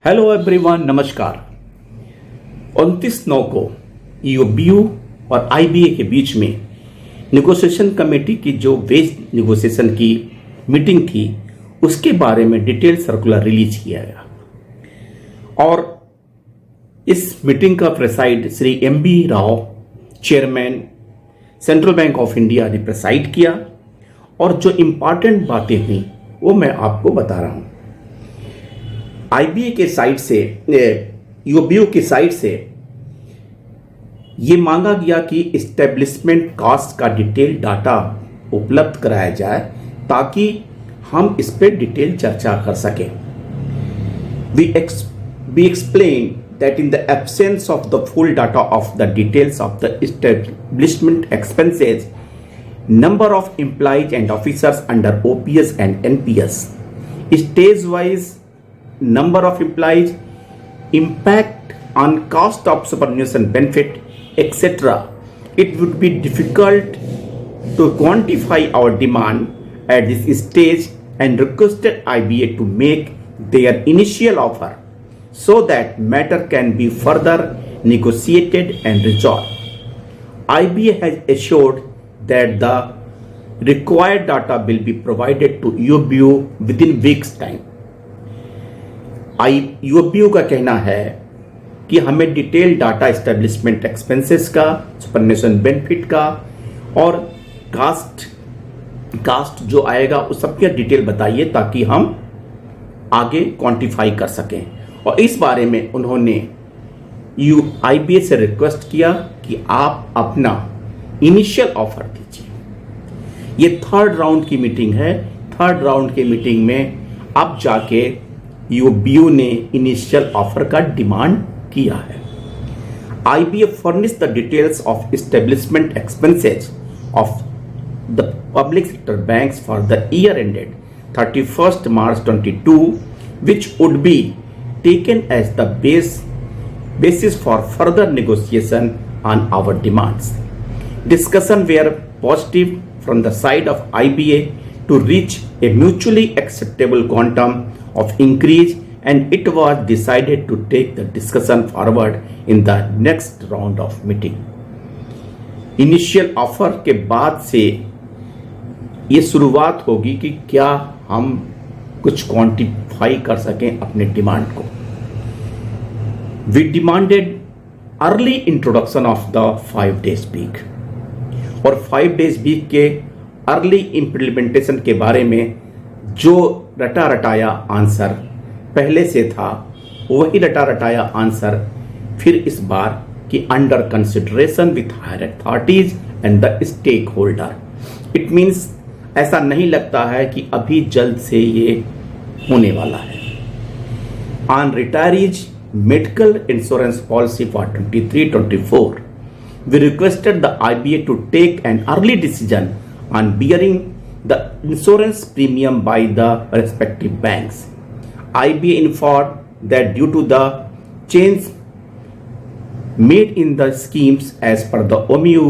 Hello everyone, नमस्कार। 29/9 को ईओबीयू और आईबीए के बीच में नेगोशिएशन कमेटी की जो वेज नेगोशिएशन की मीटिंग थी उसके बारे में डिटेल सर्कुलर रिलीज किया गया और इस मीटिंग का preside Shri MB Rao, chairman central bank of India ने प्रेसाइड किया और जो इम्पॉर्टेंट बातें थी वो मैं आपको बता रहा हूं। आईबीए के साइड से, ईओबीयू की साइड से ये मांगा गया कि इस्टेब्लिशमेंट कॉस्ट का डिटेल डाटा उपलब्ध कराया जाए ताकि हम इस पे डिटेल चर्चा कर सकें। We explain that in the absence of the full data of the details of the establishment expenses, number of employees and officers under OPS and NPS, stage-wise number of employees, impact on cost of superannuation benefit, etc., it would be difficult to quantify our demand at this stage and requested IBA to make their initial offer so that matter can be further negotiated and resolved. IBA has assured that the required data will be provided to UOBU within weeks time. यूओबीयू का कहना है कि हमें detail data establishment expenses का, superannuation benefit का और cast जो आएगा उस सब की डिटेल बताइए ताकि हम आगे क्वांटिफाई कर सकें। और इस बारे में उन्होंने आईबीए से रिक्वेस्ट किया कि आप अपना इनिशियल ऑफर दीजिए। ये थर्ड राउंड की मीटिंग है। थर्ड राउंड की मीटिंग में अब जाके यूओबीयू ने इनिशियल ऑफर का डिमांड किया है। IBA furnish the details of establishment expenses of the public sector banks for the year ended 31st March 22, which would be taken as the basis for further negotiation on our demands. Discussion were positive from the side of IBA to reach a mutually acceptable quantum of increase, and it was decided to take the discussion forward in the next round of meeting. Initial offer के बाद से ये शुरुआत होगी कि क्या हम कुछ क्वांटिफाई कर सकें अपने डिमांड को। We demanded early introduction of the 5 days week और 5 days वीक के अर्ली इम्प्लीमेंटेशन के बारे में जो रटा रटाया आंसर पहले से था वही रटा रटाया आंसर फिर इस बार कि under consideration with higher authorities and the stakeholder. It means ऐसा नहीं लगता है कि अभी जल्द से ये होने वाला है। On retirees medical insurance policy for 23-24 we requested the IBA to take an early decision on bearing the insurance premium by the respective banks. IBA informed that due to the change made in the schemes as per the OMU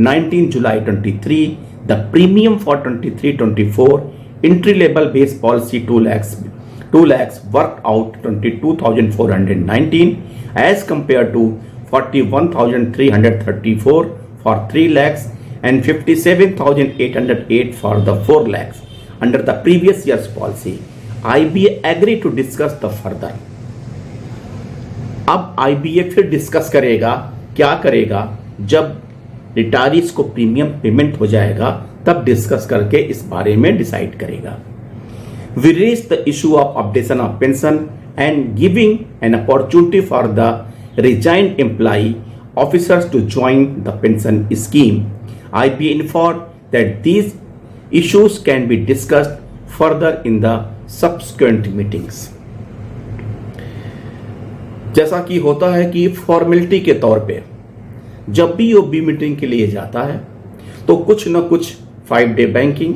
19 July 23, the premium for 23-24 entry level base policy 2 lakhs worked out 22,419 as compared to 41,334 for 3 lakhs and 57,808 for the 4 lakhs under the previous year's policy. IBA agreed to discuss the further. अब IBA फिर discuss करेगा, क्या करेगा जब retirees को premium payment हो जाएगा तब डिस्कस करके इस बारे में डिसाइड करेगा। We raised the issue of updation of pension and giving an opportunity for the resigned employee officers to join the pension scheme. IBA informed that these issues can be discussed further in the subsequent meetings. जैसा कि होता है कि formality के तौर पे जब भी ईओबी मीटिंग के लिए जाता है तो कुछ न कुछ 5 day बैंकिंग,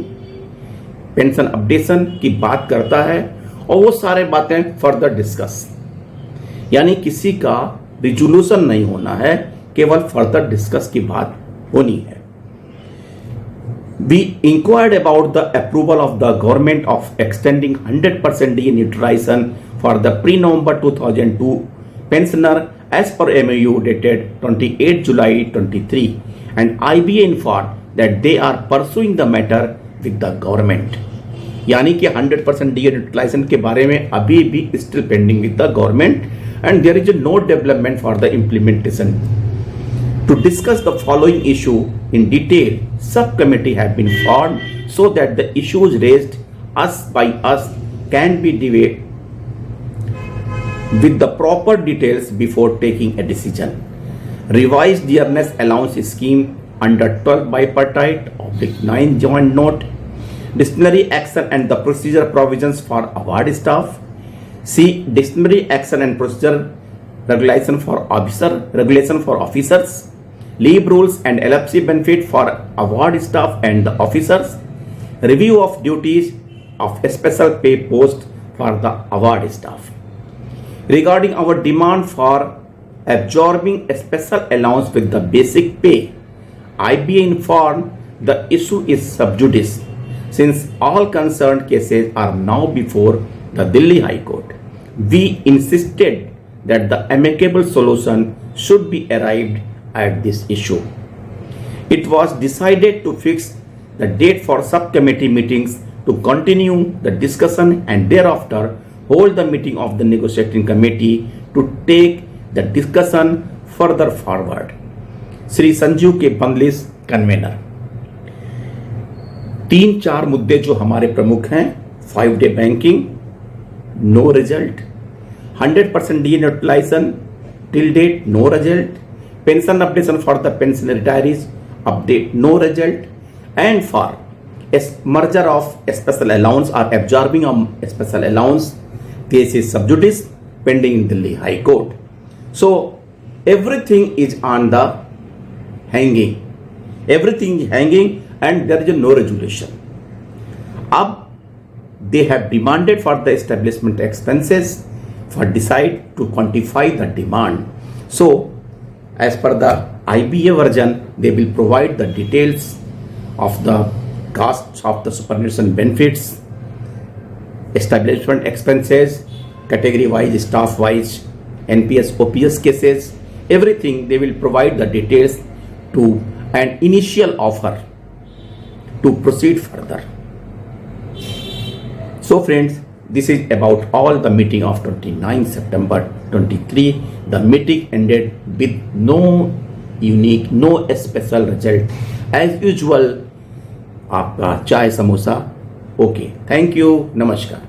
पेंशन अपडेशन की बात करता है और वो सारे बातें फर्दर डिस्कस, यानी किसी का रिजोल्यूशन नहीं होना है, केवल फर्दर डिस्कस की बात होनी है। We inquired about the approval of the government of extending 100% denuclearization for the pre-November 2002 pensioner as per MOU dated 28 July 23, and IBA informed that they are pursuing the matter with the government. यानी कि 100% denuclearization के बारे में अभी भी still pending with the government, and there is no development for the implementation. To discuss the following issue in detail, subcommittee have been formed so that the issues raised by us can be debated with the proper details before taking a decision. Revised dearness allowance scheme under 12 bipartite /9 joint note, disciplinary action and the procedure provisions for award staff. C. Disciplinary action and procedure regulation for officers. Leave rules and LFC benefit for award staff and the officers. Review of duties of a special pay post for the award staff. Regarding our demand for absorbing a special allowance with the basic pay, IBA informed the issue is sub judice since all concerned cases are now before the Delhi High Court. We insisted that the amicable solution should be arrived at this issue. It was decided to fix the date for subcommittee meetings to continue the discussion and thereafter hold the meeting of the negotiating committee to take the discussion further forward. Shri Sanjeev के बंगलिस convener. 3-4 मुद्दे जो हमारे प्रमुख हैं, 5-day banking, no result, 100% denuclearization till date, no result, pension updation for the pension retirees, update, no result, and for a merger of a special allowance or absorbing a special allowance, case is sub judice pending in Delhi High Court. So everything is on the hanging, everything is hanging, and there is no resolution. Ab they have demanded for the establishment expenses for decide to quantify the demand. So as per the IBA version, they will provide the details of the costs of the superannuation benefits, establishment expenses, category wise, staff wise, NPS, OPS cases, everything they will provide the details to an initial offer to proceed further. So friends, this is about all the meeting of 29 September 23. The meeting ended with no unique, no special result. As usual, आपका चाय samosa okay. Thank you, नमस्कार।